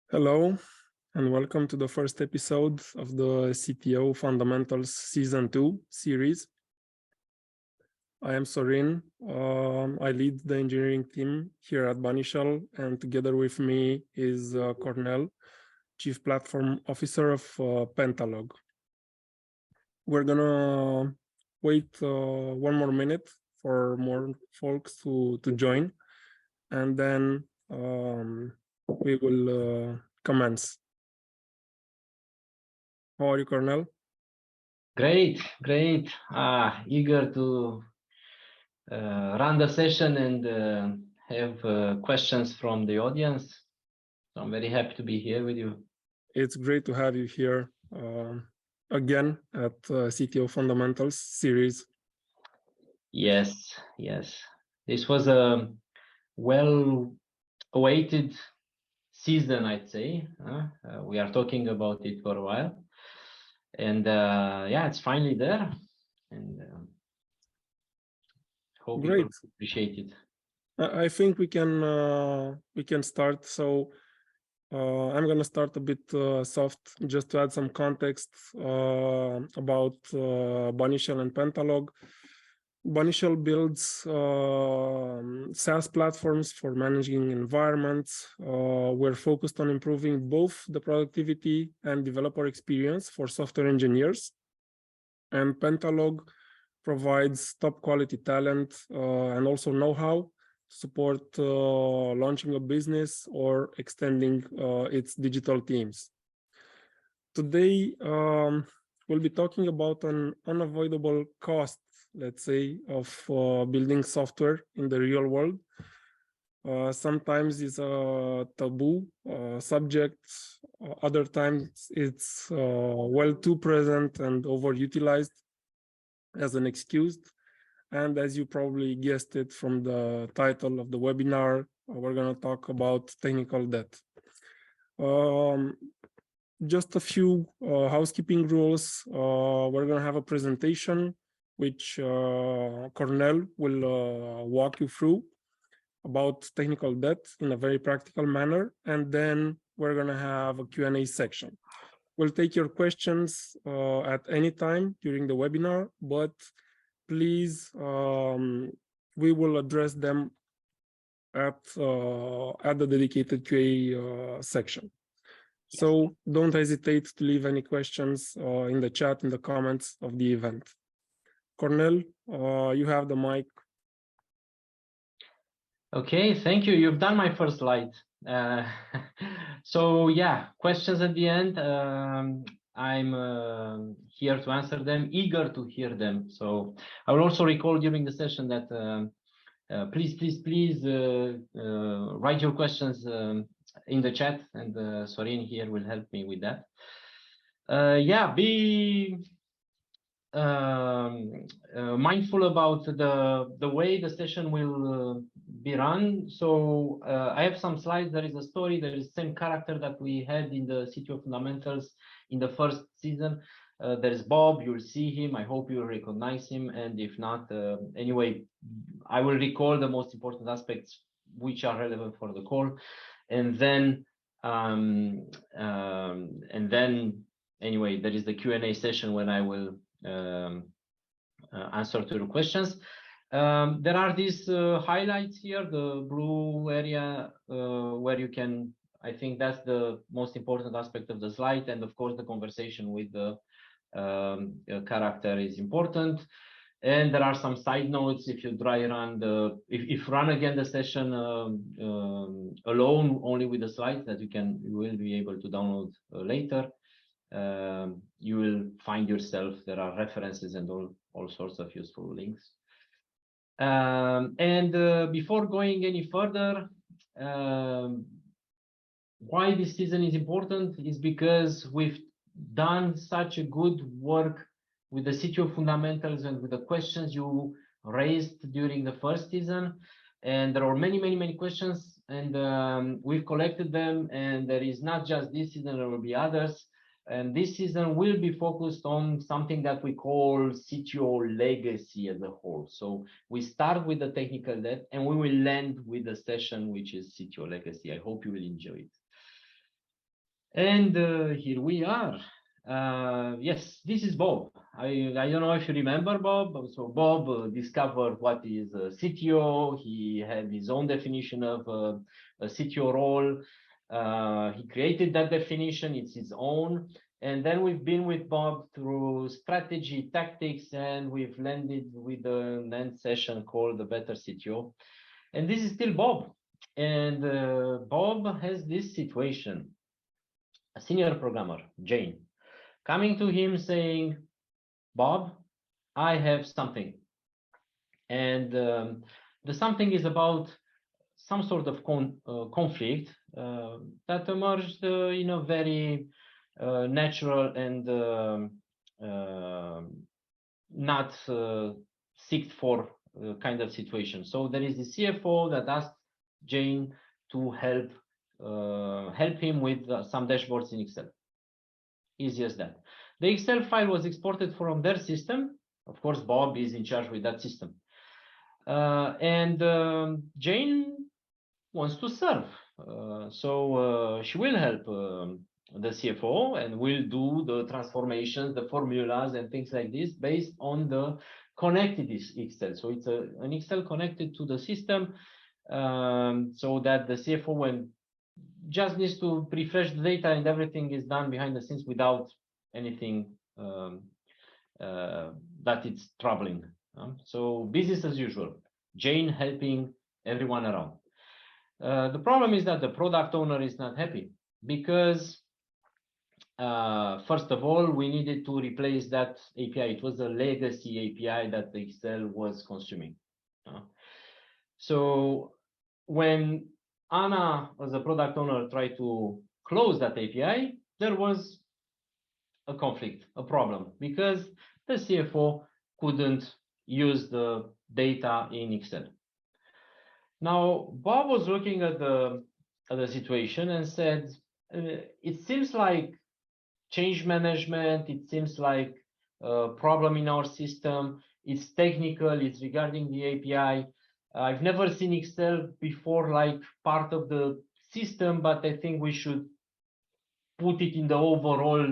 Hello, and welcome to the first episode of the CTO Fundamentals Season 2 series. I am Sorin. I lead the engineering team here at Banishal, and together with me is Cornel, Chief Platform Officer of Pentalog. We're gonna wait one more minute for more folks to join, and then we will commence. How are you, Cornel? Great. Eager to run the session and have questions from the audience. So I'm very happy to be here with you. It's great to have you here again at CTO Fundamentals series. Yes. This was a well-awaited season, I'd say. We are talking about it for a while. And yeah, it's finally there. And hope people appreciate it. I think we can start. So I'm going to start a bit soft, just to add some context about Banishal and Pentalog. Banishal builds SaaS platforms for managing environments. We're focused on improving both the productivity and developer experience for software engineers. And Pentalog provides top quality talent and also know-how to support launching a business or extending its digital teams. Today, we'll be talking about an unavoidable cost, let's say, of building software in the real world. Sometimes it's a taboo subject. Other times it's well too present and overutilized as an excuse. And as you probably guessed it from the title of the webinar, we're going to talk about technical debt. Just a few housekeeping rules. We're going to have a presentation which Cornel will walk you through about technical debt in a very practical manner. And then we're going to have a Q&A section. We'll take your questions at any time during the webinar, but please, we will address them at the dedicated QA section. So don't hesitate to leave any questions in the chat, in the comments of the event. Cornel, you have the mic. Okay, thank you. You've done my first slide. So yeah, questions at the end. I'm here to answer them, eager to hear them. So I will also recall during the session that please write your questions in the chat, and Sorin here will help me with that. Yeah, be mindful about the way the session will be run. So I have some slides. There is a story. There is the same character that we had in the CTO Fundamentals in the first season. There is Bob. You'll see him. I hope you recognize him. And if not, anyway, I will recall the most important aspects which are relevant for the call, and then anyway, there is the Q&A session when I will answer to the questions. There are these highlights here, the blue area where you can, I think that's the most important aspect of the slide, and of course the conversation with the character is important. And there are some side notes if you if run again the session alone, only with the slides that you will be able to download later. You will find yourself, there are references and all sorts of useful links. Before going any further, why this season is important is because we've done such a good work with the CTO fundamentals and with the questions you raised during the first season. And there are many questions, and we've collected them, and there is not just this season, there will be others. And this season will be focused on something that we call CTO legacy as a whole. So we start with the technical debt, and we will end with the session, which is CTO legacy. I hope you will enjoy it. And here we are. Yes, this is Bob. I don't know if you remember Bob. So Bob discovered what is a CTO. He had his own definition of a CTO role. He created that definition. It's his own. And then we've been with Bob through strategy, tactics, and we've landed with an end session called the Better CTO. And this is still Bob. And Bob has this situation. A senior programmer, Jane, coming to him saying, Bob, I have something. And the something is about some sort of conflict that emerged in a very natural and not seeked for kind of situation. So there is the CFO that asked Jane to help him with some dashboards in Excel. Easy as that. The Excel file was exported from their system. Of course, Bob is in charge with that system. And Jane wants to serve. So she will help the CFO and will do the transformations, the formulas and things like this based on the connected Excel. So it's an Excel connected to the system so that the CFO, when just needs to refresh the data and everything is done behind the scenes without anything that it's troubling. So business as usual, Jane helping everyone around. The problem is that the product owner is not happy because first of all, we needed to replace that API. It was a legacy API that the Excel was consuming. So when Anna, as a product owner, tried to close that API, there was a conflict, a problem, because the CFO couldn't use the data in Excel. Now, Bob was looking at the situation and said, it seems like change management, it seems like a problem in our system, it's technical, it's regarding the API. I've never seen Excel before like part of the system, but I think we should put it in the overall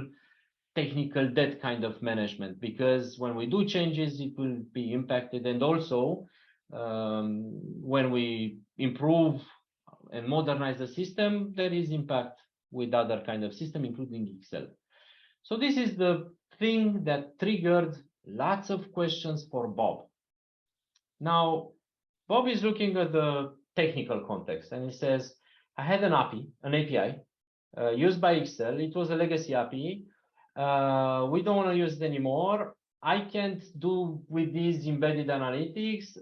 technical debt kind of management, because when we do changes, it will be impacted. And also, when we improve and modernize the system, there is impact with other kind of system, including Excel. So this is the thing that triggered lots of questions for Bob. Now, Bob is looking at the technical context and he says, I had an API used by Excel. It was a legacy API. We don't want to use it anymore. I can't do with these embedded analytics.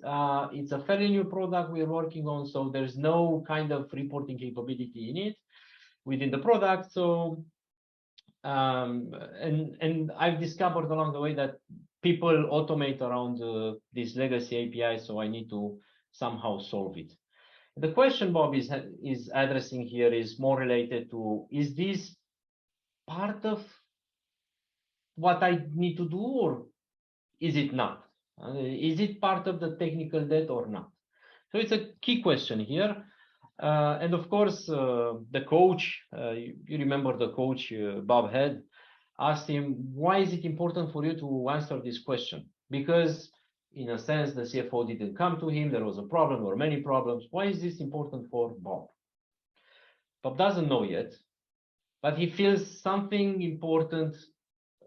It's a fairly new product we're working on, so there's no kind of reporting capability in it within the product. So, and I've discovered along the way that people automate around this legacy API, so I need to somehow solve it. The question Bob is addressing here is more related to, is this part of what I need to do, or is it not? Is it part of the technical debt or not? So it's a key question here. And of course, the coach, you remember the coach Bob had, asked him, why is it important for you to answer this question? Because in a sense, the CFO didn't come to him. There was a problem or many problems. Why is this important for Bob? Bob doesn't know yet, but he feels something important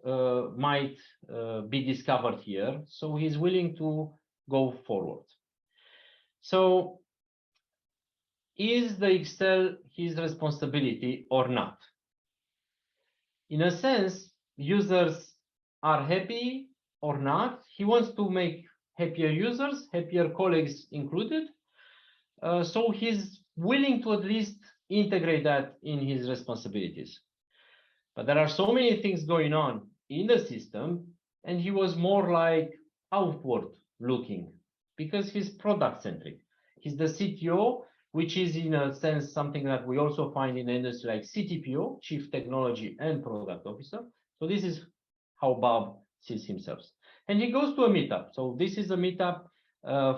might be discovered here. So he's willing to go forward. So is the Excel his responsibility or not? In a sense, users are happy or not. He wants to make happier users, happier colleagues included. So he's willing to at least integrate that in his responsibilities. But there are so many things going on in the system, and he was more like outward looking because he's product centric. He's the CTO, which is in a sense something that we also find in industry like CTPO, Chief Technology and Product Officer. So this is how Bob sees himself. And he goes to a meetup. So this is a meetup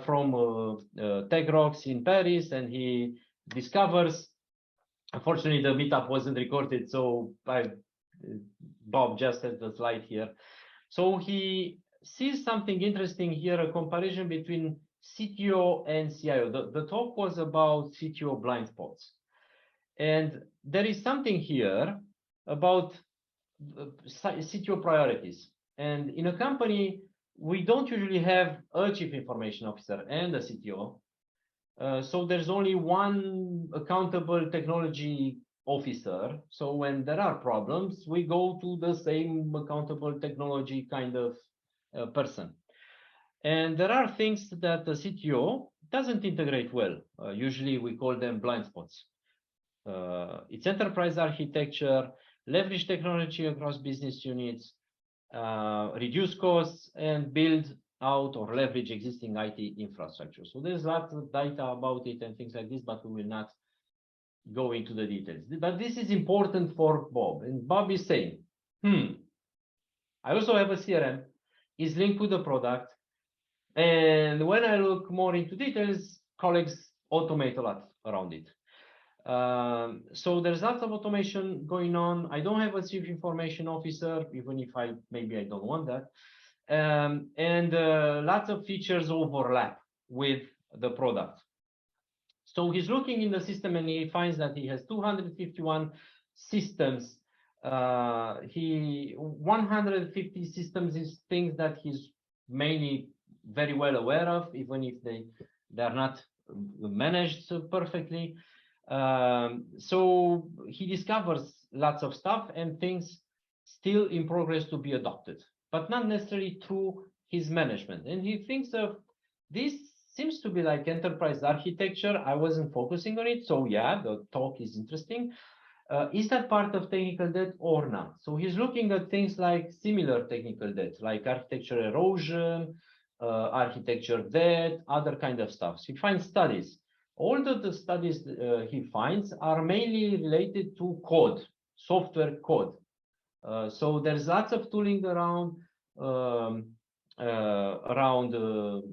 from Tech Rocks in Paris, and he discovers Unfortunately, the meetup wasn't recorded, so Bob just has the slide here. So he sees something interesting here, a comparison between CTO and CIO. The talk was about CTO blind spots. And there is something here about CTO priorities. And in a company, we don't usually have a chief information officer and a CTO. So there's only one accountable technology officer. So when there are problems, we go to the same accountable technology kind of person. And there are things that the CTO doesn't integrate well. Usually we call them blind spots. It's enterprise architecture, leverage technology across business units, reduce costs, and build out or leverage existing IT infrastructure. So there's lots of data about it and things like this, but we will not go into the details. But this is important for Bob. And Bob is saying, I also have a CRM, is linked with the product. And when I look more into details, colleagues automate a lot around it. So there's lots of automation going on. I don't have a chief information officer, even if maybe I don't want that. And lots of features overlap with the product. So he's looking in the system and he finds that he has 251 systems. 150 systems is things that he's mainly very well aware of, even if they are not managed perfectly. So he discovers lots of stuff and things still in progress to be adopted, but not necessarily through his management. And he thinks of this seems to be like enterprise architecture. I wasn't focusing on it. So yeah, the talk is interesting. Is that part of technical debt or not? So he's looking at things like similar technical debt, like architecture erosion, architecture debt, other kind of stuff. So he finds studies. All of the studies he finds are mainly related to code, software code. So there's lots of tooling around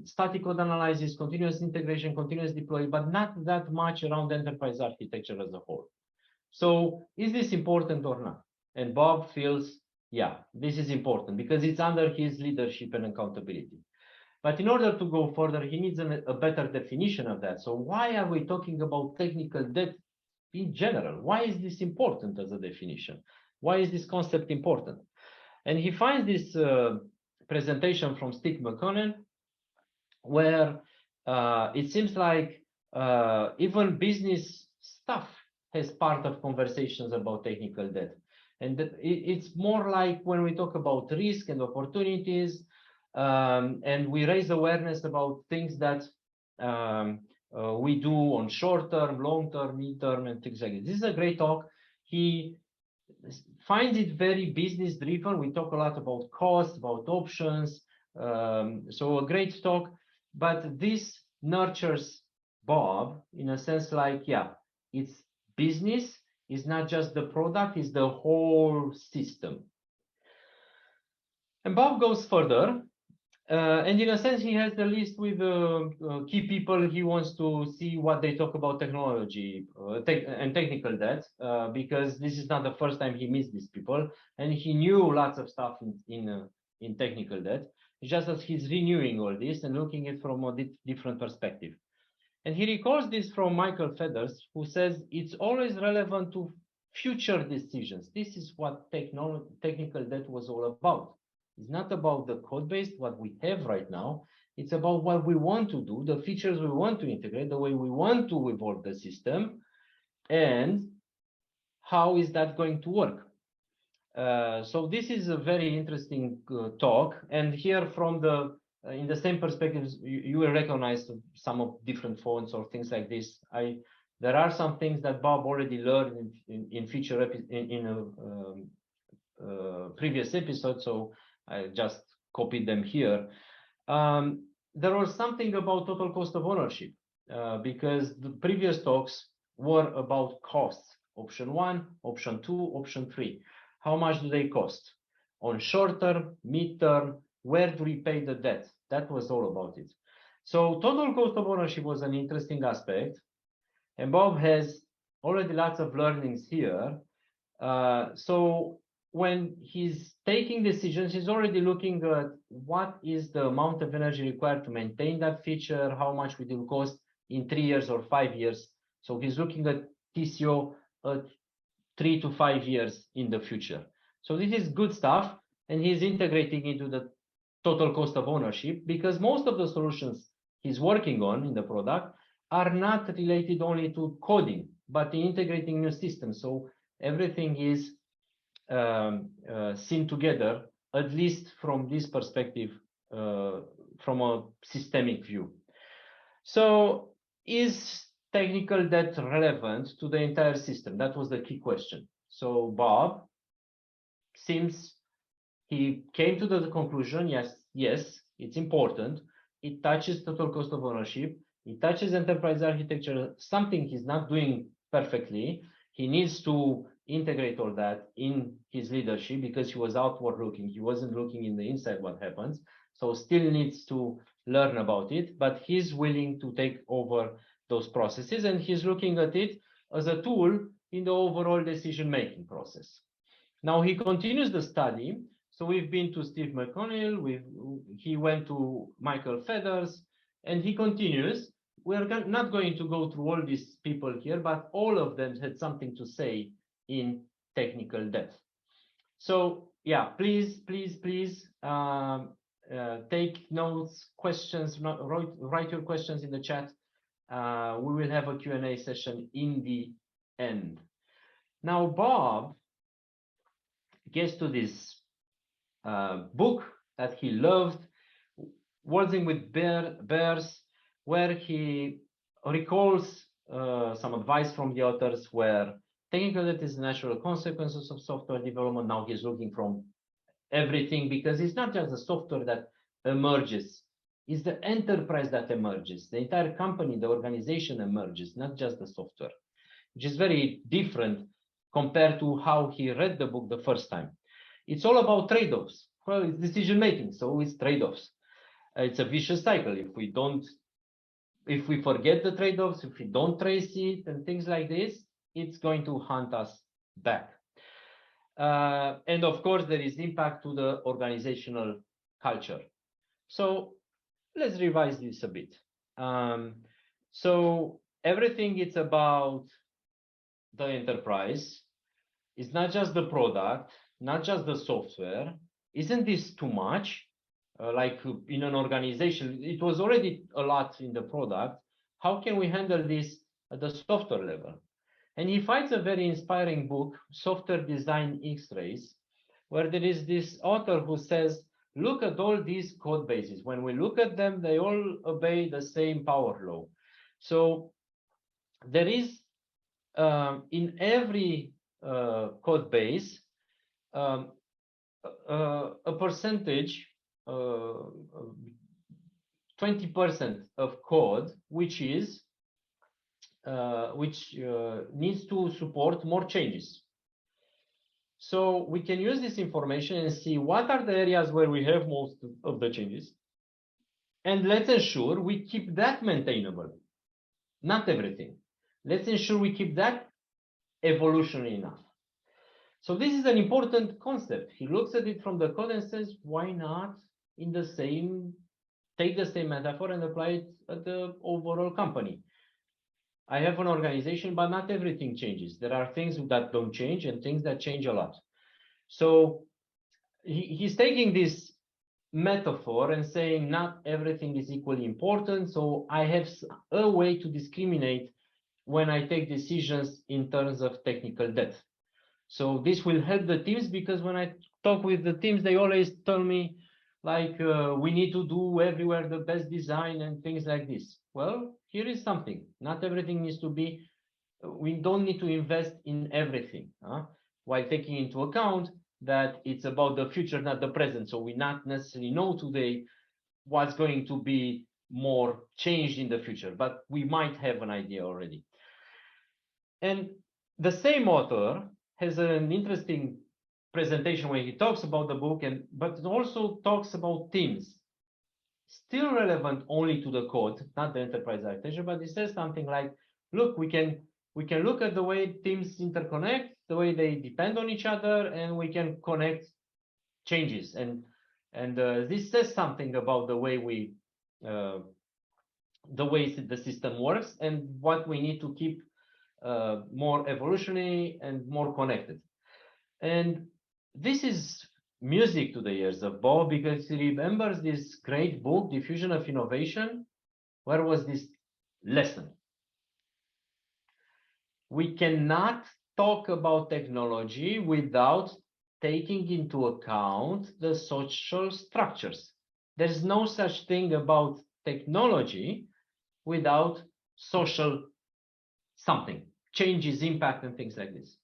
static code analysis, continuous integration, continuous deploy, but not that much around enterprise architecture as a whole. So is this important or not? And Bob feels, yeah, this is important because it's under his leadership and accountability. But in order to go further, he needs a better definition of that. So why are we talking about technical debt in general? Why is this important as a definition? Why is this concept important? And he finds this presentation from Steve McConnell, where it seems like even business stuff has part of conversations about technical debt. And it's more like when we talk about risk and opportunities, and we raise awareness about things that we do on short term, long term, mid term, and things like this. This is a great talk. He finds it very business driven. We talk a lot about cost, about options. So a great talk, but this nurtures Bob in a sense like, yeah, it's business, it's not just the product, it's the whole system. And Bob goes further. And in a sense, he has the list with key people he wants to see what they talk about technology and technical debt, because this is not the first time he meets these people, and he knew lots of stuff in technical debt. It's just that he's renewing all this and looking at it from a different perspective. And he recalls this from Michael Feathers, who says it's always relevant to future decisions. This is what technical debt was all about. It's not about the code base, what we have right now. It's about what we want to do, the features we want to integrate, the way we want to evolve the system, and how is that going to work. So this is a very interesting talk. And here from in the same perspectives, you will recognize some of different fonts or things like this. There are some things that Bob already learned in previous episodes, so I just copied them here. There was something about total cost of ownership, because the previous talks were about costs. Option 1, option 2, option 3. How much do they cost? On short term, mid term, where do we pay the debt? That was all about it. So total cost of ownership was an interesting aspect. And Bob has already lots of learnings here. So when he's taking decisions, he's already looking at what is the amount of energy required to maintain that feature, how much it will cost in 3 years or 5 years. So he's looking at TCO at 3 to 5 years in the future. So this is good stuff, and he's integrating into the total cost of ownership, because most of the solutions he's working on in the product are not related only to coding, but integrating new systems. So everything is seen together, at least from this perspective, from a systemic view. So is technical debt relevant to the entire system? That was the key question. So Bob seems he came to the conclusion, yes, it's important. It touches total cost of ownership. It touches enterprise architecture, something he's not doing perfectly. He needs to integrate all that in his leadership because he was outward looking. He wasn't looking in the inside what happens. So still needs to learn about it, but he's willing to take over those processes, and he's looking at it as a tool in the overall decision-making process. Now he continues the study. So we've been to Steve McConnell, he went to Michael Feathers, and he continues. We're not going to go through all these people here, but all of them had something to say in technical depth. So yeah, please take notes, questions, write your questions in the chat. We will have a Q&A session in the end. Now Bob gets to this book that he loved, Working with Bears, where he recalls some advice from the authors where technical debt is the natural consequences of software development. Now he's looking from everything, because it's not just the software that emerges, it's the enterprise that emerges. The entire company, the organization emerges, not just the software, which is very different compared to how he read the book the first time. It's all about trade-offs. Well, it's decision-making, so it's trade-offs. It's a vicious cycle. If we forget the trade-offs, if we don't trace it and things like this, it's going to hunt us back. And of course, there is impact to the organizational culture. So let's revise this a bit. So everything it's about the enterprise. It's not just the product, not just the software. Isn't this too much? Like in an organization, it was already a lot in the product. How can we handle this at the software level? And he finds a very inspiring book, Software Design X-Rays, where there is this author who says, look at all these code bases. When we look at them, they all obey the same power law. So there is in every code base a percentage, 20% of code, which is needs to support more changes. So we can use this information and see what are the areas where we have most of the changes, and let's ensure we keep that maintainable. Not everything. Let's ensure we keep that evolutionary enough. So this is an important concept. He looks at it from the code and says, why not take the same metaphor and apply it at the overall company? I have an organization, but not everything changes. There are things that don't change and things that change a lot. So he's taking this metaphor and saying not everything is equally important. So I have a way to discriminate when I take decisions in terms of technical debt. So this will help the teams, because when I talk with the teams, they always tell me, like, we need to do everywhere the best design and things like this. Well, here is something. Not everything needs to be, we don't need to invest in everything, while taking into account that it's about the future, not the present. So we not necessarily know today what's going to be more changed in the future, but we might have an idea already. And the same author has an interesting presentation where he talks about the book, but also talks about teams. Still relevant only to the code, not the enterprise architecture, but he says something like, look, we can we can look at the way teams interconnect, the way they depend on each other, and we can connect changes. And this says something about the way the system works and what we need to keep more evolutionary and more connected. And this is music to the ears of Bob, because he remembers this great book, Diffusion of Innovation. Where was this lesson? We cannot talk about technology without taking into account the social structures. There's no such thing about technology without social something, changes, impact, and things like this.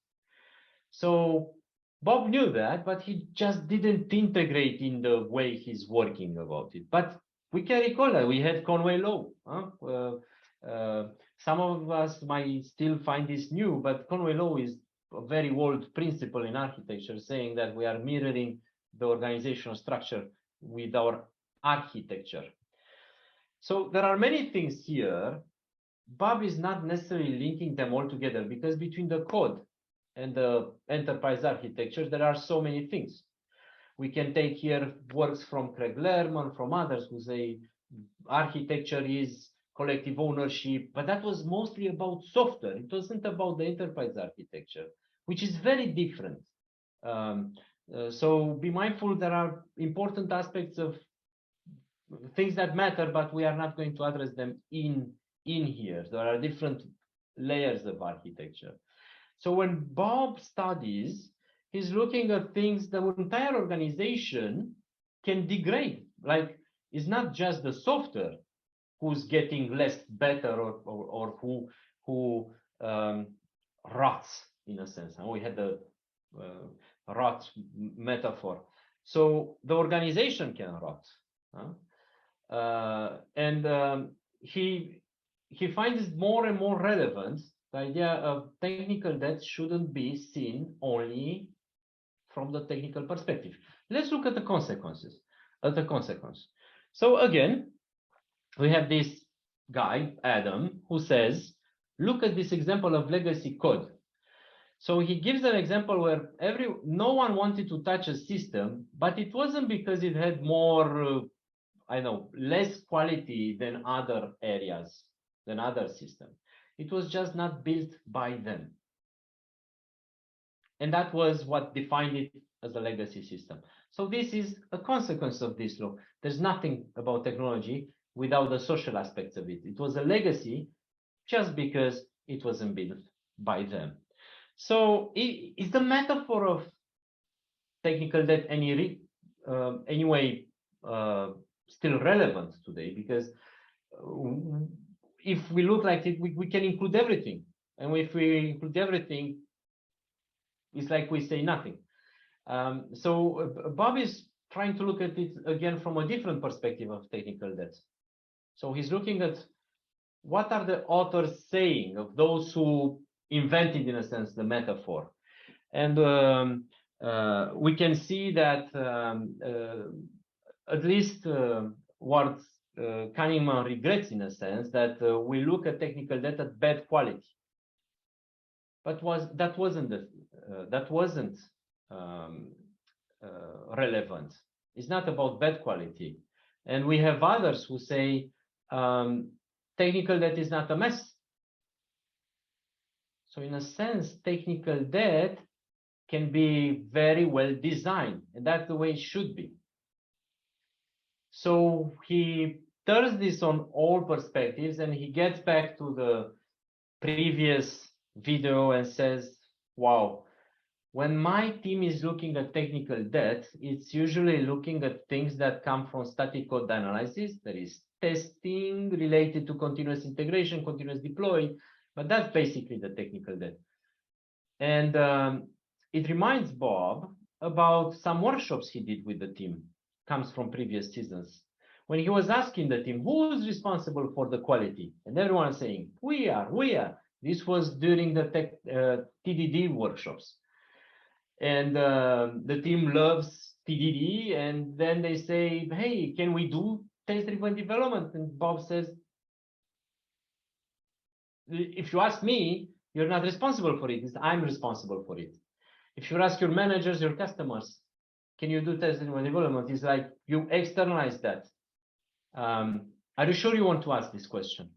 So Bob knew that, but he just didn't integrate in the way he's working about it. But we can recall that we had Conway Law. Some of us might still find this new, but Conway Law is a very old principle in architecture, saying that we are mirroring the organizational structure with our architecture. So there are many things here. Bob is not necessarily linking them all together, because between the code and the enterprise architecture, there are so many things. We can take here works from Craig Lerman, from others who say architecture is collective ownership, but that was mostly about software. It wasn't about the enterprise architecture, which is very different. So be mindful, there are important aspects of things that matter, but we are not going to address them in here. There are different layers of architecture. So when Bob studies, he's looking at things the entire organization can degrade. Like, it's not just the software who's getting less better or who rots, in a sense. And we had the rot metaphor. So the organization can rot. He finds it more and more relevant. The idea of technical debt shouldn't be seen only from the technical perspective. Let's look at the consequences. So again, we have this guy, Adam, who says, look at this example of legacy code. So he gives an example where no one wanted to touch a system, but it wasn't because it had more, less quality than other areas, than other systems. It was just not built by them. And that was what defined it as a legacy system. So this is a consequence of this law. There's nothing about technology without the social aspects of it. It was a legacy just because it wasn't built by them. So is the metaphor of technical debt anyway still relevant today? Because if we look like it, we can include everything. And if we include everything, it's like we say nothing. So Bob is trying to look at it again from a different perspective of technical debt. So he's looking at what are the authors saying, of those who invented, in a sense, the metaphor. And we can see that at least what Kahneman regrets, in a sense, that we look at technical debt at bad quality. But that wasn't relevant. It's not about bad quality. And we have others who say technical debt is not a mess. So in a sense, technical debt can be very well designed, and that's the way it should be. So he turns this on all perspectives, and he gets back to the previous video and says, wow, when my team is looking at technical debt, it's usually looking at things that come from static code analysis. There is testing related to continuous integration, continuous deploy, but that's basically the technical debt. And it reminds Bob about some workshops he did with the team, comes from previous seasons, when he was asking the team, who is responsible for the quality? And everyone saying, we are. This was during the TDD workshops. And the team loves TDD, and then they say, hey, can we do test-driven development? And Bob says, if you ask me, You're not responsible for it. It's I'm responsible for it. If you ask your managers, your customers, can you do testing and development? It's like you externalize that. Are you sure you want to ask this question?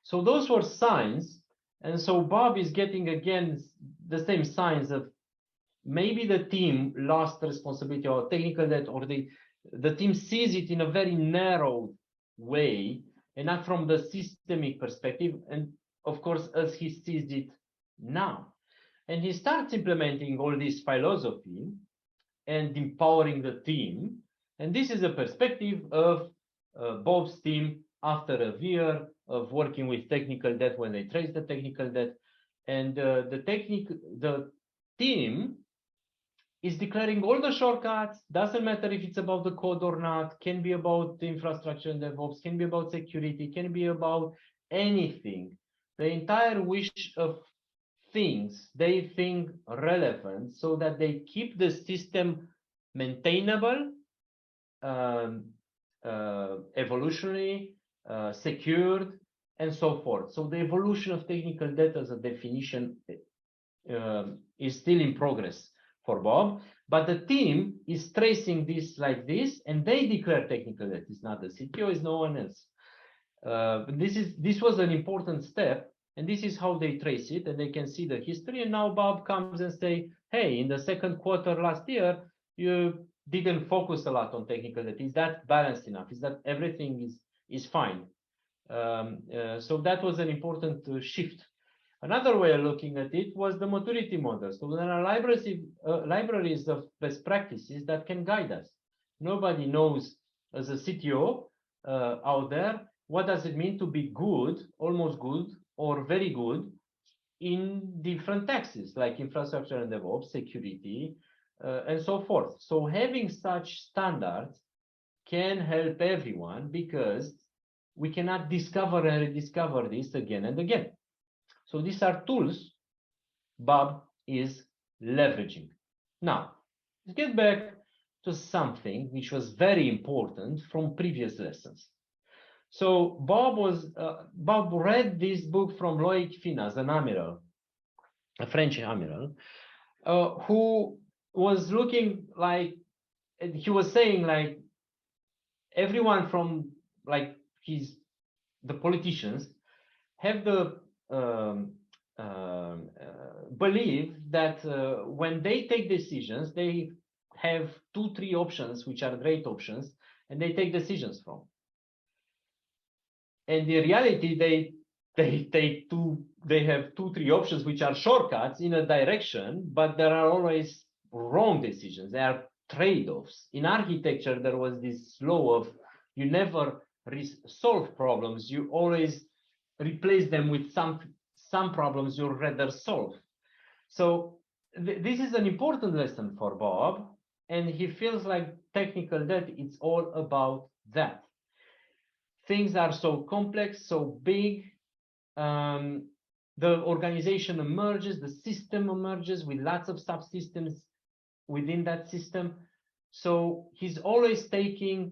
So those were signs. And so Bob is getting again the same signs of maybe the team lost responsibility or technical debt, or the team sees it in a very narrow way and not from the systemic perspective. And of course, as he sees it now. And he starts implementing all this philosophy and empowering the team. And this is a perspective of Bob's team after a year of working with technical debt when they trace the technical debt. And the team is declaring all the shortcuts, doesn't matter if it's about the code or not, can be about the infrastructure and DevOps, can be about security, can be about anything. The entire wish of things they think relevant so that they keep the system maintainable, evolutionary, secured, and so forth. So the evolution of technical debt as a definition is still in progress for Bob, but the team is tracing this like this, and they declare technical debt. It's not the CTO, it's no one else. This was an important step, and this is how they trace it, and they can see the history. And now Bob comes and say, hey, in the second quarter last year, you didn't focus a lot on technical debt. Is that balanced enough? Is that everything is fine? So that was an important shift. Another way of looking at it was the maturity model. So there are libraries of best practices that can guide us. Nobody knows as a CTO out there, what does it mean to be good, almost good, or very good in different taxes like infrastructure and DevOps, security, and so forth. So having such standards can help everyone, because we cannot discover and rediscover this again and again. So these are tools Bob is leveraging. Now, let's get back to something which was very important from previous lessons. So Bob read this book from Loic Finas, an amiral, a French amiral, who was looking like, he was saying like, everyone from like the politicians have the believe that when they take decisions, they have 2-3 options which are great options, and they take decisions from. And in reality, they have 2-3 options which are shortcuts in a direction, but there are always wrong decisions. There are trade-offs. In architecture, there was this law of you never solve problems, you always replace them with some problems you'd rather solve. So this is an important lesson for Bob, and he feels like technical debt, it's all about that. Things are so complex, so big. The organization emerges, the system emerges with lots of subsystems within that system. So he's always taking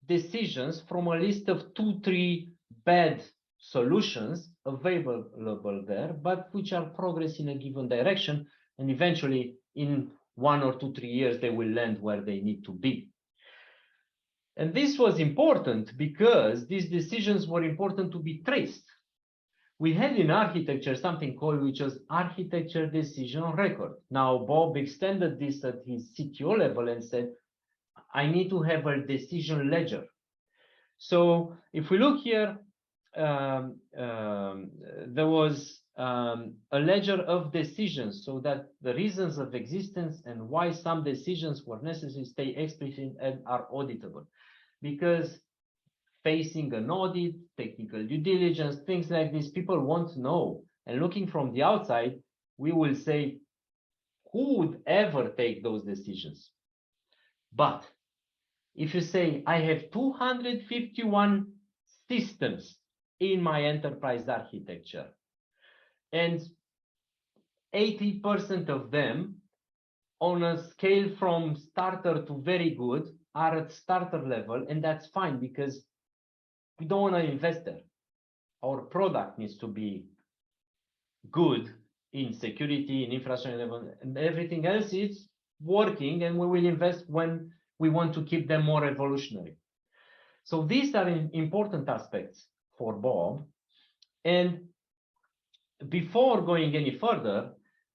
decisions from a list of 2-3 bad solutions available there, but which are progress in a given direction, and eventually in 1 or 2-3 years they will land where they need to be. And this was important because these decisions were important to be traced. We had in architecture something called, which was architecture decision record. Now Bob extended this at his CTO level and said, I need to have a decision ledger. So if we look here, there was a ledger of decisions, so that the reasons of existence and why some decisions were necessary stay explicit and are auditable. Because facing an audit, technical due diligence, things like this, people want to know. And looking from the outside, we will say, who would ever take those decisions? But if you say, I have 251 systems in my enterprise architecture, and 80% of them on a scale from starter to very good are at starter level, and that's fine because we don't want to invest there. Our product needs to be good in security, in infrastructure, and everything else is working, and we will invest when we want to keep them more evolutionary. So these are important aspects for Bob. And before going any further,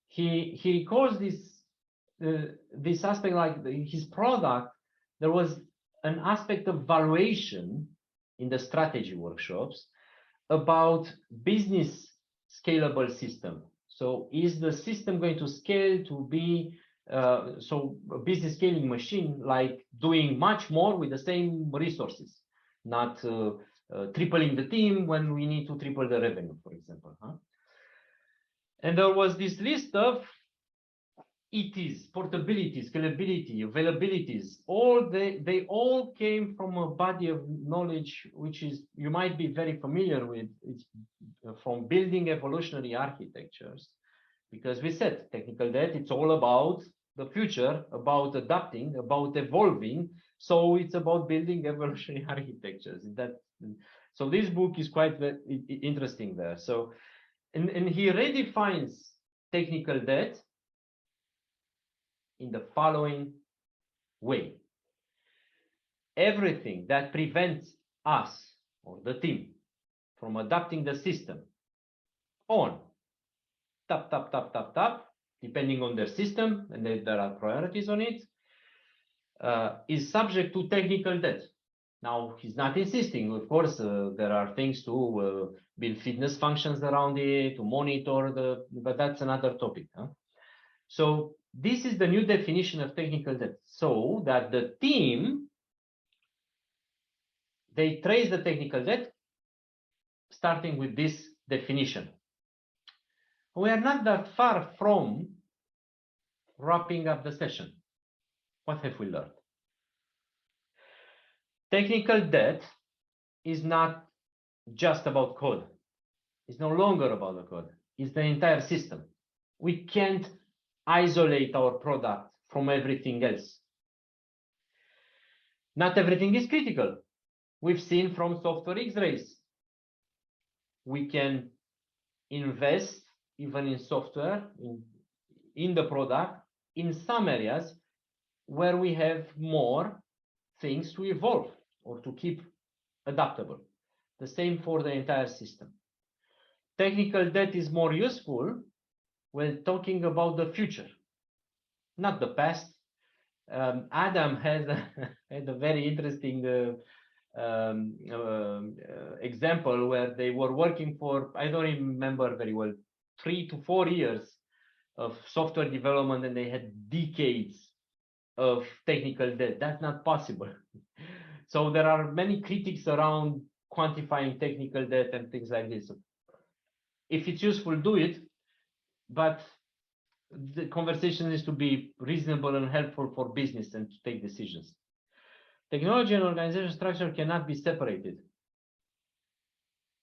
he recalls this aspect, like his product. There was an aspect of valuation in the strategy workshops about business scalable system. So is the system going to scale to be so a business scaling machine, like doing much more with the same resources, not tripling the team when we need to triple the revenue, for example. And there was this list of ETs, portability, scalability, availabilities. They all came from a body of knowledge which is, you might be very familiar with. It's from building evolutionary architectures, because we said technical debt, it's all about the future, about adapting, about evolving. So it's about building evolutionary architectures. So this book is quite interesting there. So, and he redefines technical debt in the following way. Everything that prevents us or the team from adapting the system on tap, depending on their system, and there are priorities on it, is subject to technical debt. Now, he's not insisting, of course, there are things to build fitness functions around it, to monitor but that's another topic. So this is the new definition of technical debt, so that the team, they trace the technical debt starting with this definition. We are not that far from wrapping up the session. What have we learned? Technical debt is not just about code. It's no longer about the code. It's the entire system. We can't isolate our product from everything else. Not everything is critical. We've seen from software X-rays. We can invest even in software, in the product, in some areas where we have more things to evolve or to keep adaptable. The same for the entire system. Technical debt is more useful when talking about the future, not the past. Adam had a very interesting example where they were working for, I don't remember very well, 3 to 4 years of software development, and they had decades of technical debt. That's not possible. So there are many critics around quantifying technical debt and things like this. If it's useful, do it, but the conversation is to be reasonable and helpful for business and to take decisions. Technology and organizational structure cannot be separated.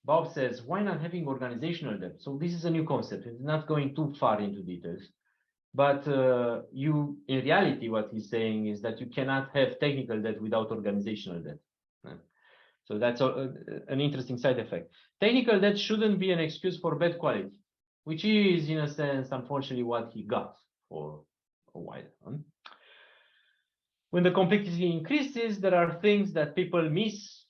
Bob says, why not having organizational debt? So this is a new concept. It's not going too far into details. But in reality, what he's saying is that you cannot have technical debt without organizational debt. So that's an interesting side effect. Technical debt shouldn't be an excuse for bad quality, which is, in a sense, unfortunately, what he got for a while. When the complexity increases, there are things that people miss,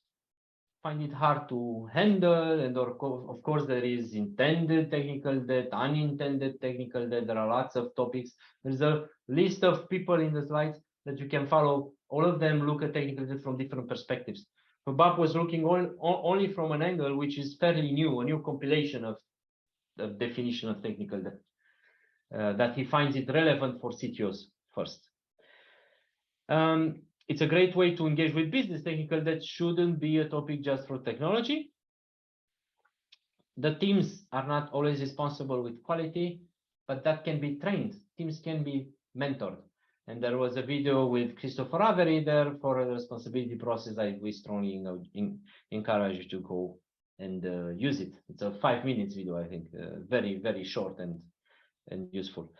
find it hard to handle, and of course, there is intended technical debt, unintended technical debt. There are lots of topics. There's a list of people in the slides that you can follow. All of them look at technical debt from different perspectives. But Bob was looking only from an angle which is fairly new, a new compilation of the definition of technical debt, that he finds it relevant for CTOs first. It's a great way to engage with business. Technical debt shouldn't be a topic just for technology. The teams are not always responsible with quality, but that can be trained. Teams can be mentored. And there was a video with Christopher Avery there for the responsibility process. We strongly encourage you to go and use it. It's a 5 minutes video, I think, very, very short and useful.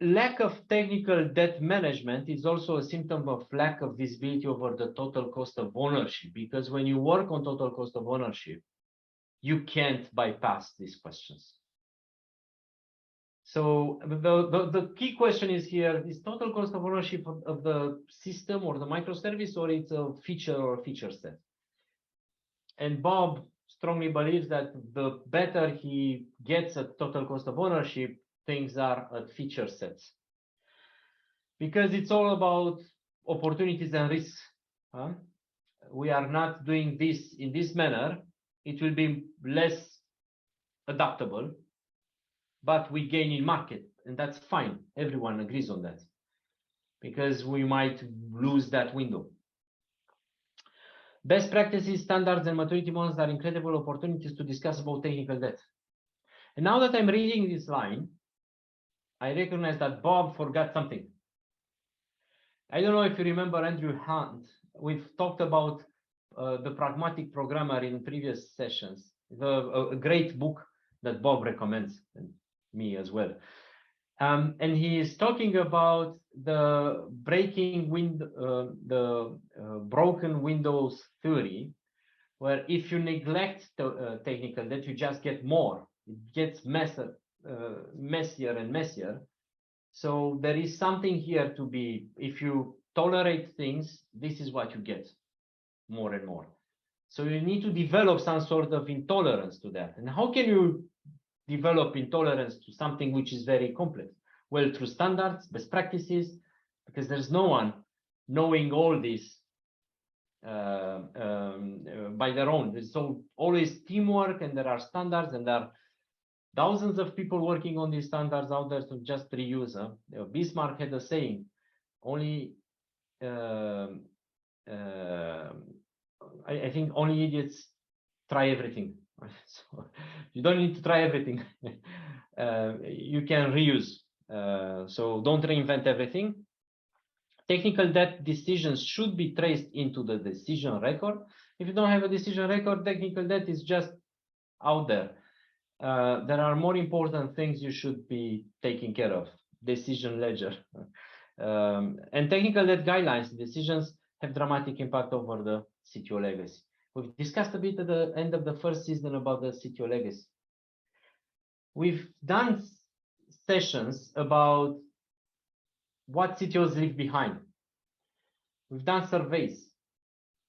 Lack of technical debt management is also a symptom of lack of visibility over the total cost of ownership, because when you work on total cost of ownership, you can't bypass these questions. So the key question is here, is total cost of ownership of the system or the microservice, or it's a feature or a feature set? And Bob strongly believes that the better he gets at total cost of ownership, things are at feature sets. Because it's all about opportunities and risks. We are not doing this in this manner. It will be less adaptable, but we gain in market, and that's fine. Everyone agrees on that, because we might lose that window. Best practices, standards, and maturity models are incredible opportunities to discuss about technical debt. And now that I'm reading this line, I recognize that Bob forgot something. I don't know if you remember Andrew Hunt. We've talked about the pragmatic programmer in previous sessions. A great book that Bob recommends, and me as well. And he is talking about the broken windows theory, where if you neglect the technical debt, you just get more. It gets messier and messier. So there is something here to be, if you tolerate things, this is what you get, more and more. So you need to develop some sort of intolerance to that. And how can you develop intolerance to something which is very complex? Well, through standards, best practices, because there's no one knowing all this by their own. There's so always teamwork, and there are standards, and there are thousands of people working on these standards out there to just reuse. Bismarck had a saying, only I think only idiots try everything. So you don't need to try everything. You can reuse. So don't reinvent everything. Technical debt decisions should be traced into the decision record. If you don't have a decision record, technical debt is just out there. There are more important things you should be taking care of. Decision ledger. And technical debt guidelines, decisions have dramatic impact over the CTO legacy. We've discussed a bit at the end of the first season about the CTO legacy. We've done sessions about what CTOs leave behind. We've done surveys,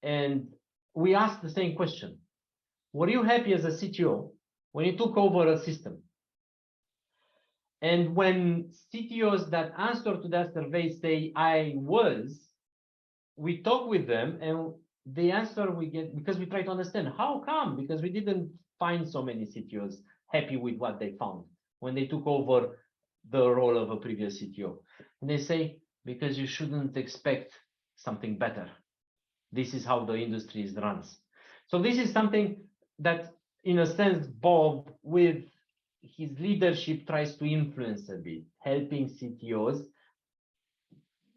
and we asked the same question. Were you happy as a CTO when you took over a system? And when CTOs that answer to that survey say, I was, we talk with them, and the answer we get, because we try to understand how come, because we didn't find so many CTOs happy with what they found when they took over the role of a previous CTO. And they say, because you shouldn't expect something better. This is how the industry runs. So this is something that, in a sense, Bob, with his leadership, tries to influence a bit, helping CTOs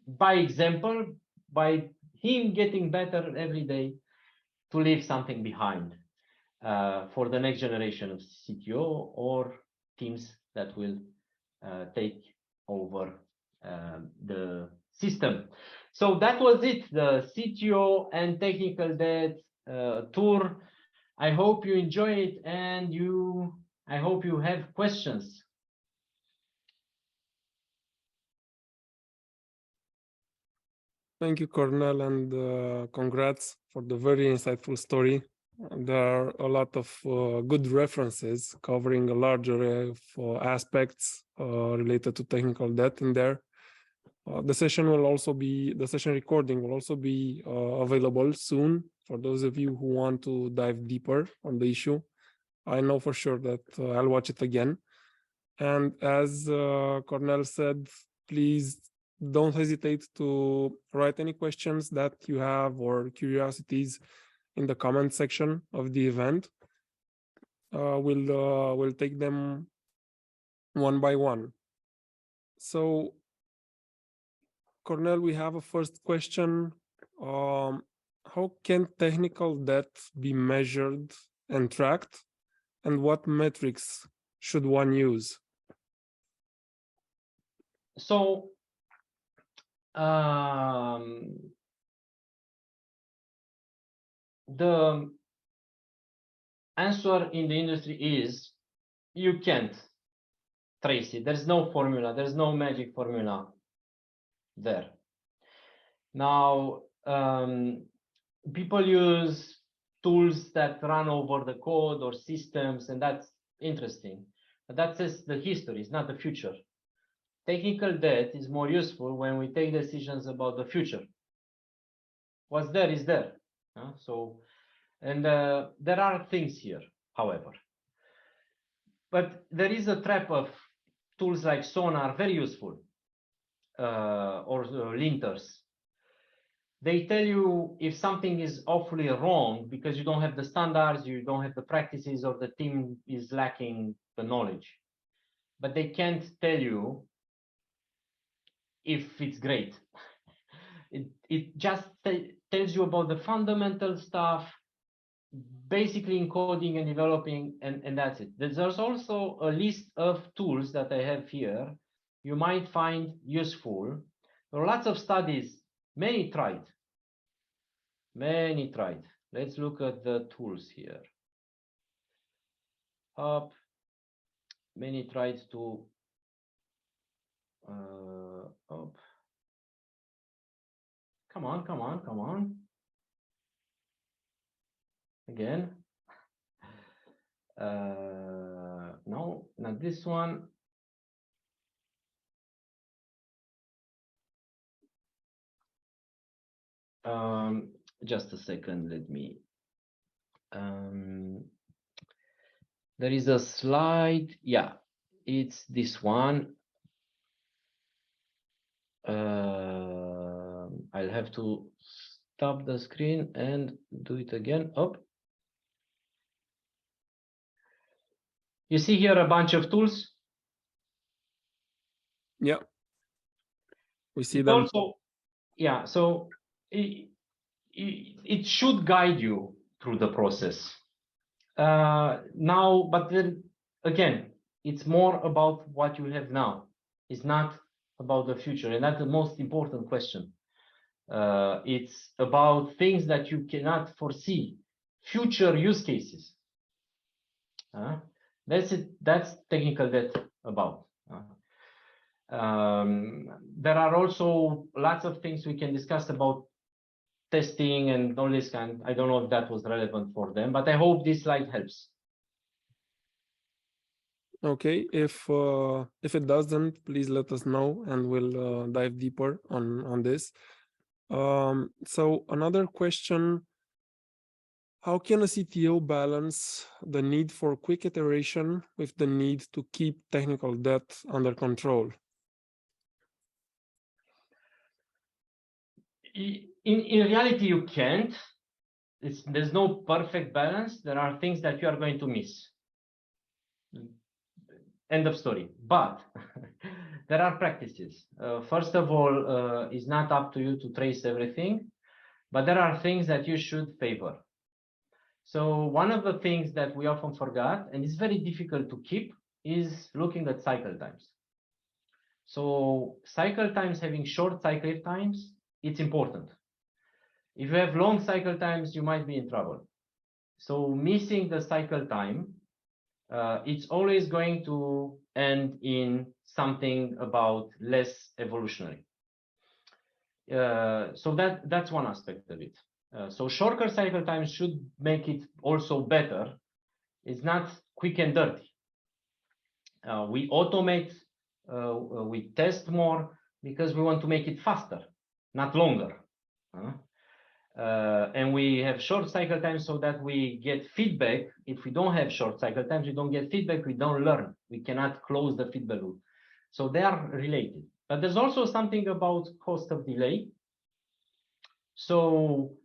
by example, by him getting better every day to leave something behind for the next generation of CTO or teams that will take over the system. So that was it, the CTO and technical debt tour. I hope you enjoy it, and I hope you have questions. Thank you, Cornel, and congrats for the very insightful story. There are a lot of good references covering a large array of aspects related to technical debt in there. The session recording will also be available soon for those of you who want to dive deeper on the issue. I know for sure that I'll watch it again. And as Cornel said, please don't hesitate to write any questions that you have or curiosities in the comment section of the event. We'll take them one by one. So, Cornel, we have a first question. How can technical debt be measured and tracked, and what metrics should one use? So, the answer in the industry is you can't. trace it. There's no formula. There's no magic formula there. Now, people use tools that run over the code or systems, and that's interesting. But that's just the history, it's not the future. Technical debt is more useful when we take decisions about the future. What's there is there. There are things here, however. But there is a trap of tools like Sonar, very useful, or linters. They tell you if something is awfully wrong because you don't have the standards, you don't have the practices, or the team is lacking the knowledge. But they can't tell you if it's great. It just tells you about the fundamental stuff, basically encoding and developing, and that's it. There's also a list of tools that I have here you might find useful. There are lots of studies, many tried. Let's look at the tools here. Many tried to Come on. Again. No, not this one. Just a second, let me. There is a slide. Yeah, it's this one. I'll have to stop the screen and do it again. You see here a bunch of tools. Yeah, we see them. Also, yeah, so it should guide you through the process. Now, but then again, it's more about what you have now. It's not about the future, and that's the most important question. It's about things that you cannot foresee, future use cases. That's it. That's technical debt about. There are also lots of things we can discuss about testing and all this kind. I don't know if that was relevant for them, but I hope this slide helps. Okay, if it doesn't, please let us know and we'll dive deeper on this. So another question: how can a CTO balance the need for quick iteration with the need to keep technical debt under control? In reality, you can't. There's no perfect balance. There are things that you are going to miss. End of story. But there are practices. First of all, it's not up to you to trace everything, but there are things that you should favor. So one of the things that we often forget, and it's very difficult to keep, is looking at cycle times. So cycle times, having short cycle times, it's important. If you have long cycle times, you might be in trouble. So missing the cycle time, it's always going to end in something about less evolutionary. So that's one aspect of it. So shorter cycle times should make it also better. It's not quick and dirty. We automate, we test more because we want to make it faster, not longer. And we have short cycle times so that we get feedback. If we don't have short cycle times, we don't get feedback, we don't learn. We cannot close the feedback loop. So they are related. But there's also something about cost of delay. So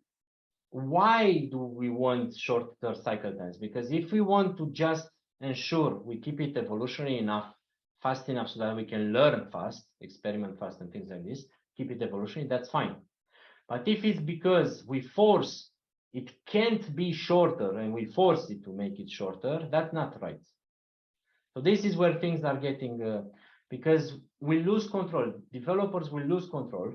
why do we want shorter cycle times? Because if we want to just ensure we keep it evolutionary enough, fast enough so that we can learn fast, experiment fast and things like this, keep it evolutionary, that's fine. But if it's because we force it can't be shorter and we force it to make it shorter, that's not right. So this is where things are getting, because we lose control. Developers will lose control.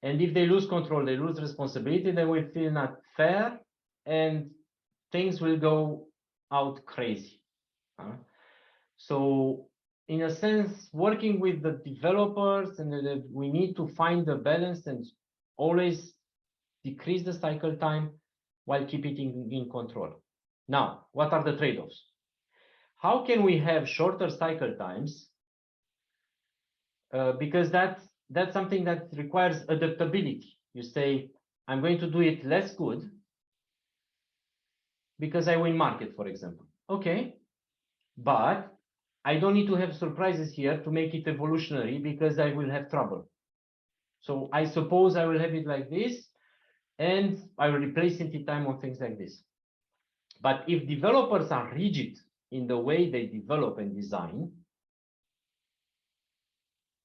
And if they lose control, they lose responsibility, they will feel not fair and things will go out crazy. So in a sense, working with the developers, and we need to find the balance and always decrease the cycle time while keeping it in control. Now, what are the trade-offs? How can we have shorter cycle times? Because that's something that requires adaptability. You say, I'm going to do it less good because I win market, for example. Okay, but I don't need to have surprises here to make it evolutionary because I will have trouble. So I suppose I will have it like this, and I will replace it in time on things like this. But if developers are rigid in the way they develop and design,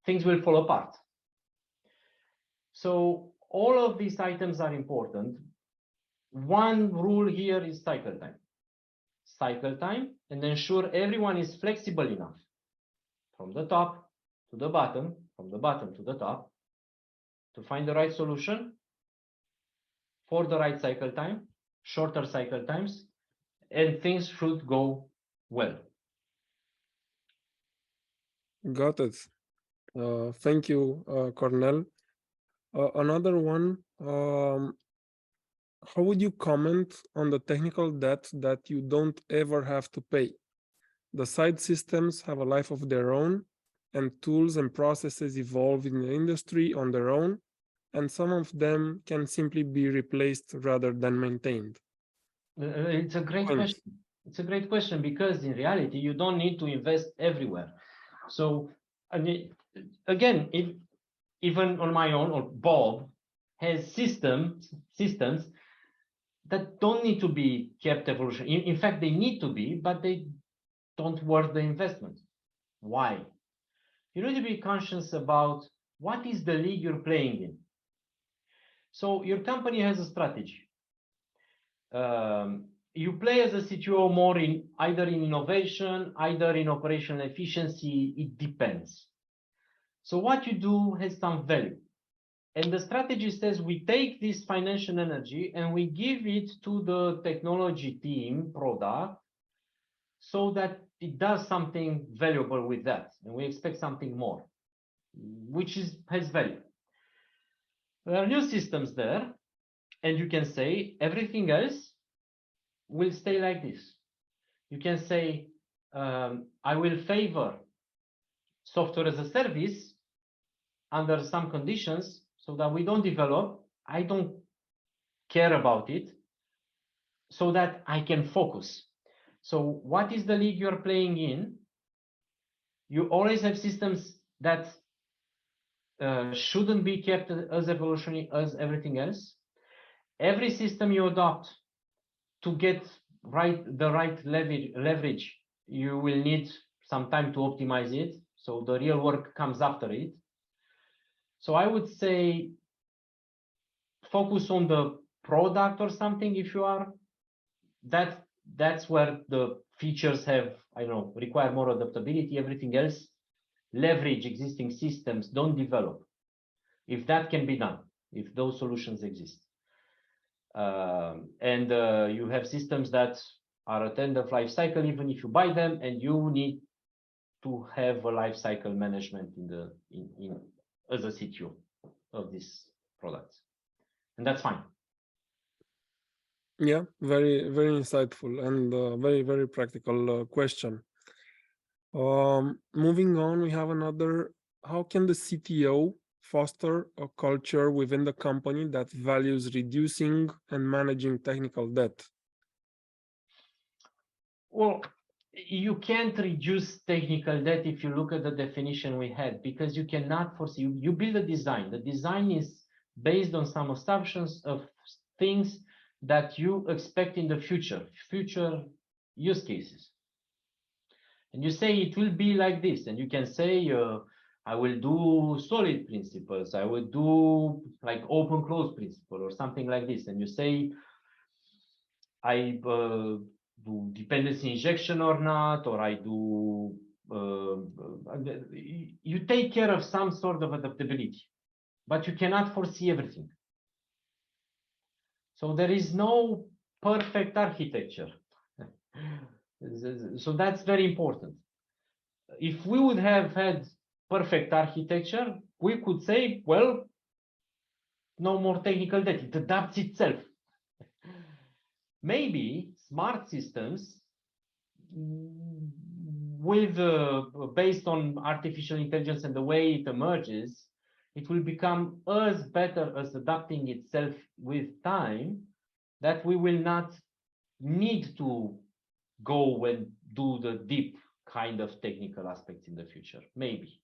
things will fall apart. So all of these items are important. One rule here is cycle time. Cycle time, and ensure everyone is flexible enough from the top to the bottom, from the bottom to the top, to find the right solution for the right cycle time, shorter cycle times, and things should go well. Got it. Thank you, Cornel. Another one, how would you comment on the technical debt that you don't ever have to pay? The side systems have a life of their own, and tools and processes evolve in the industry on their own, and some of them can simply be replaced rather than maintained. It's a great question. It's a great question because in reality, you don't need to invest everywhere. So, I mean, again, if even on my own, or Bob has systems that don't need to be kept evolution. In fact, they need to be, but they don't worth the investment. Why? You need to be conscious about what is the league you're playing in. So your company has a strategy. You play as a CTO more in either in innovation, either in operational efficiency. It depends. So what you do has some value. And the strategy says we take this financial energy and we give it to the technology team product so that it does something valuable with that. And we expect something more, which has value. There are new systems there, and you can say everything else will stay like this. You can say, I will favor software as a service under some conditions so that we don't develop. I don't care about it so that I can focus. So what is the league you're playing in? You always have systems that shouldn't be kept as evolutionary as everything else. Every system you adopt to get the right leverage, you will need some time to optimize it. So the real work comes after it. So I would say focus on the product or something if you are. That's where the features have, require more adaptability. Everything else, leverage existing systems, don't develop. If that can be done, if those solutions exist. And you have systems that are at end of life cycle, even if you buy them, and you need to have a life cycle management as a CTO of these products, and that's fine. Yeah, very, very insightful and very, very practical question. Moving on, we have another. How can the CTO foster a culture within the company that values reducing and managing technical debt? Well, you can't reduce technical debt if you look at the definition we had, because you cannot foresee. You build a design. The design is based on some assumptions of things that you expect in the future use cases. And you say it will be like this, and you can say, I will do solid principles, I will do like open close principle or something like this. And you say, I do dependency injection or not, or I do, you take care of some sort of adaptability, but you cannot foresee everything. So there is no perfect architecture. So that's very important. if we would have had perfect architecture, we could say, well, no more technical debt, it adapts itself. Maybe smart systems with based on artificial intelligence and the way it emerges, it will become as better as adapting itself with time, that we will not need to go and do the deep kind of technical aspects in the future. Maybe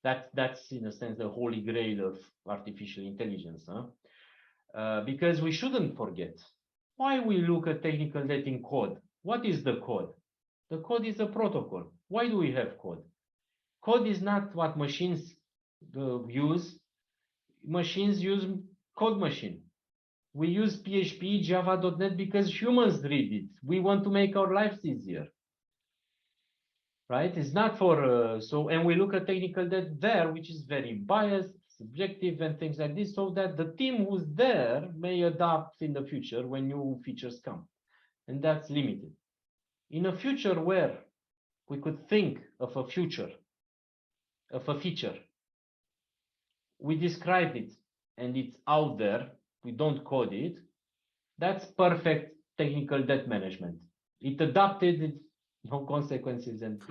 that's in a sense the holy grail of artificial intelligence, huh? Because we shouldn't forget why we look at technical debt in code. What is the code? The code is a protocol. Why do we have code? Code is not what machines use. Machines use code machine. We use PHP, Java.NET because humans read it. We want to make our lives easier, right? It's not for, and we look at technical debt there, which is very biased, subjective and things like this, so that the team who's there may adapt in the future when new features come. And that's limited. In a future where we could think of a future, of a feature, we describe it and it's out there, we don't code it, that's perfect technical debt management. It adapted, it, no consequences, and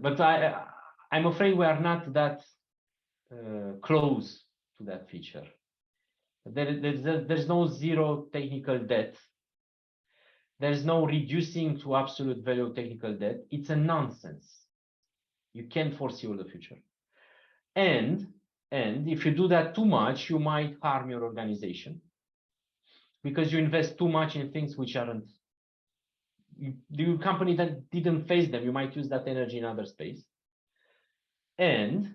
but I'm afraid we are not that close to that feature. There's no zero technical debt. There's no reducing to absolute value of technical debt. It's a nonsense. You can't foresee all the future. And if you do that too much, you might harm your organization because you invest too much in things which aren't, the company that didn't face them, you might use that energy in other space. And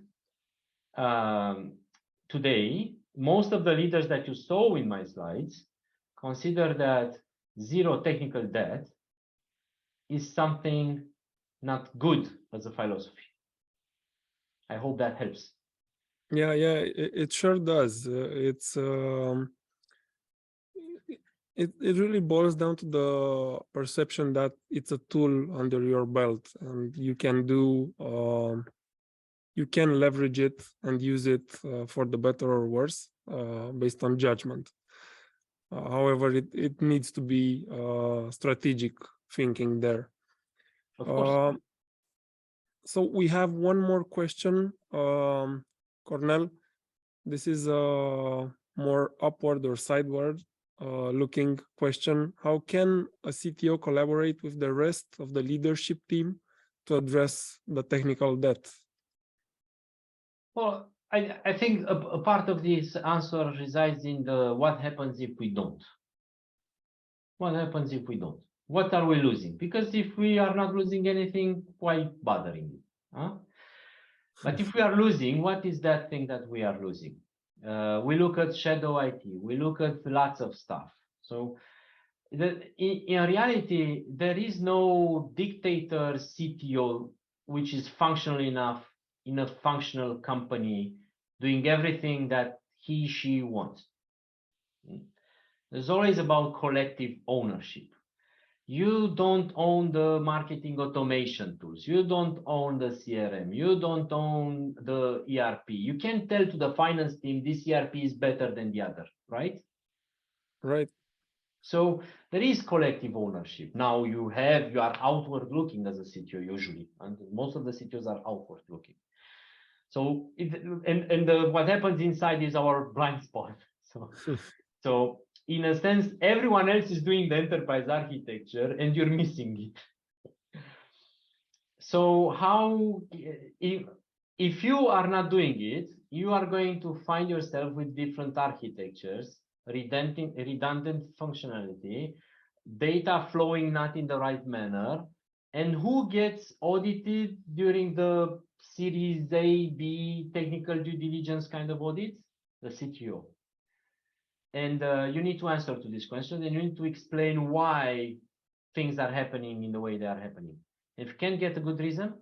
today, most of the leaders that you saw in my slides consider that zero technical debt is something not good as a philosophy. I hope that helps. Yeah, it sure does. It really boils down to the perception that it's a tool under your belt, and you can do, you can leverage it and use it for the better or worse based on judgment. However, it needs to be strategic thinking there. Of course. So we have one more question, Cornel. This is a more upward or sideward looking question. How can a CTO collaborate with the rest of the leadership team to address the technical debt? Well, I think a part of this answer resides in the what happens if we don't. What happens if we don't? What are we losing? Because if we are not losing anything, why bothering it? Huh? But if we are losing, what is that thing that we are losing? We look at shadow IT. We look at lots of stuff. So in reality, there is no dictator CTO which is functional enough in a functional company doing everything that she wants. It's always about collective ownership. You don't own the marketing automation tools. You don't own the CRM. You don't own the ERP. You can't tell to the finance team this ERP is better than the other, right? Right. So there is collective ownership. Now you are outward looking as a CTO usually, and most of the CTOs are outward looking. So what happens inside is our blind spot. So in a sense, everyone else is doing the enterprise architecture and you're missing it. So how, if you are not doing it, you are going to find yourself with different architectures, redundant functionality, data flowing not in the right manner, and who gets audited during the Series A, B, technical due diligence kind of audits? The CTO. And you need to answer to this question, and you need to explain why things are happening in the way they are happening. If you can't get a good reason,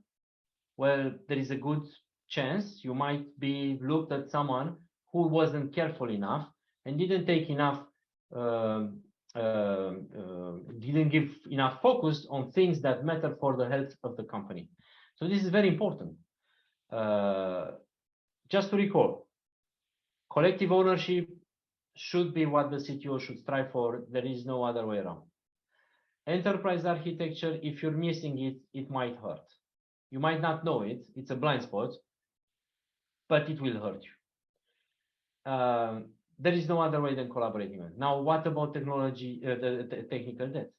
well, there is a good chance you might be looked at someone who wasn't careful enough and didn't take enough, didn't give enough focus on things that matter for the health of the company. So this is very important. Just to recall, collective ownership should be what the CTO should strive for. There is no other way around. Enterprise architecture, if you're missing it, it might hurt. You might not know it. It's a blind spot, but it will hurt you. There is no other way than collaborating. Now, what about technology, the technical debt?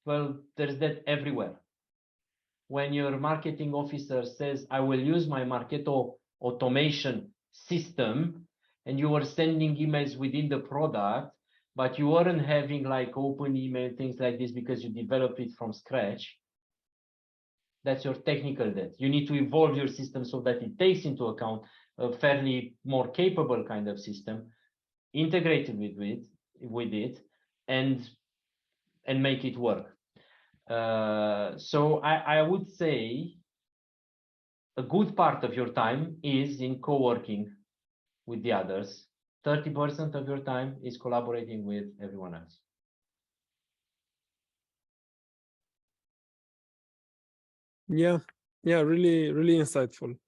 Well, there's debt everywhere. When your marketing officer says, I will use my Marketo automation system, and you were sending emails within the product, but you weren't having like open email, things like this, because you developed it from scratch, that's your technical debt. You need to evolve your system so that it takes into account a fairly more capable kind of system, integrated with it, and make it work. So I would say a good part of your time is in co-working with the others. 30% of your time is collaborating with everyone else. Yeah, really, really insightful.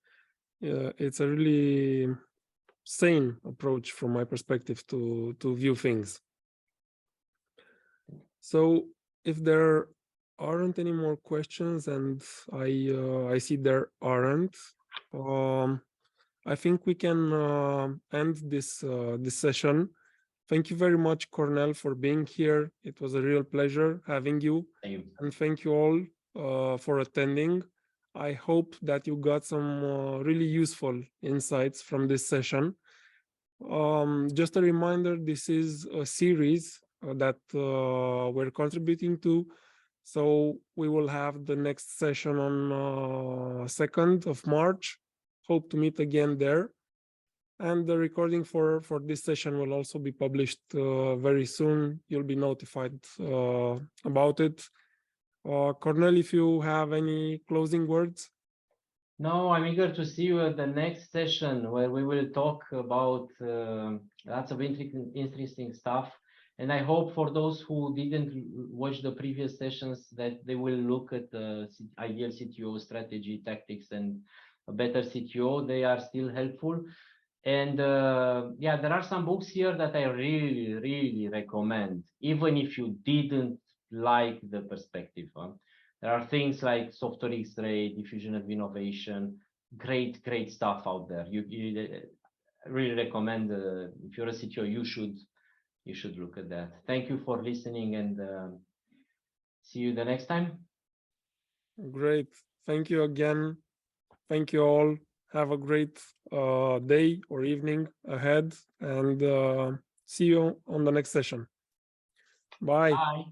It's a really sane approach from my perspective to view things. So if there aren't any more questions, and I see there aren't, I think we can end this session. Thank you very much, Cornel, for being here. It was a real pleasure having you. Thank you. And thank you all for attending. I hope that you got some really useful insights from this session. Just a reminder, this is a series that we're contributing to. So we will have the next session on 2nd of March. Hope to meet again there. And the recording for this session will also be published very soon. You'll be notified about it. Cornel, if you have any closing words? No, I'm eager to see you at the next session where we will talk about lots of interesting stuff. And I hope for those who didn't watch the previous sessions that they will look at the ideal CTO strategy, tactics, and a better CTO. They are still helpful. And yeah, there are some books here that I really, really recommend, even if you didn't like the perspective. There are things like Software X-Ray, Diffusion of Innovation, great stuff out there. You really recommend, if you're a CTO, you should look at that. Thank you for listening, and see you the next time. Great. Thank you again. Thank you all. Have a great day or evening ahead, and see you on the next session. Bye. Bye.